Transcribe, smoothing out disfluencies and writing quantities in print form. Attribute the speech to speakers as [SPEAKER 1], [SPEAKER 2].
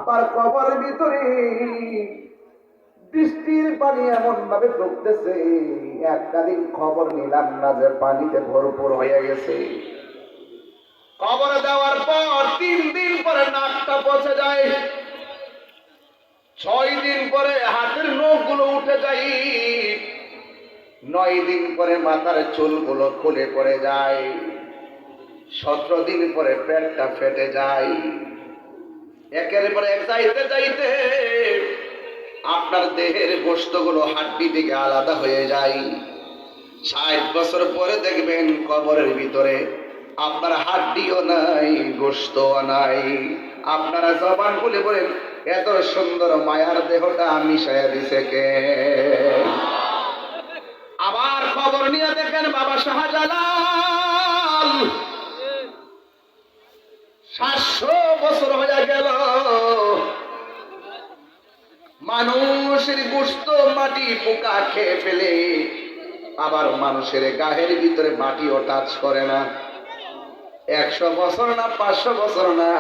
[SPEAKER 1] আপনার কবরের ভিতরে বৃষ্টির পানি এমন ভাবে ঢুকতেছে, একটা দিন খবর নিলাম না যে পানিতে ভরপুর হয়ে গেছে। কবরে দেওয়ার পর 3 দিন পরে নাকটা পচে যায়, 6 দিন পরে হাতের নখগুলো উঠে যায়, 9 দিন পরে মাথার চুলগুলো খুলে পড়ে যায়, 17 দিন পরে পেটটা ফেটে যায়। একের পর এক যাইতে যাইতে আপনার দেহের গোশতগুলো হাড্ডি থেকে আলাদা হয়ে যায়। 60 বছর পরে দেখবেন কবরের ভিতরে আপনার হাড্ডিও নাই, গোশতও নাই। আপনারা জবান খুলে বলেন, এত সুন্দর মায়ার দেহটা মিশাইয়া দিছে কে? আবার খবর নিয়ে দেখেন বাবা শাহজালাল 700 বছর হয়ে গেল, মানুষের গোশত মাটি পোকা খেয়ে ফেলে, আবার মানুষের গায়ের ভিতরে মাটিও টাচ করে না। 100 বছর না 500 বছর না,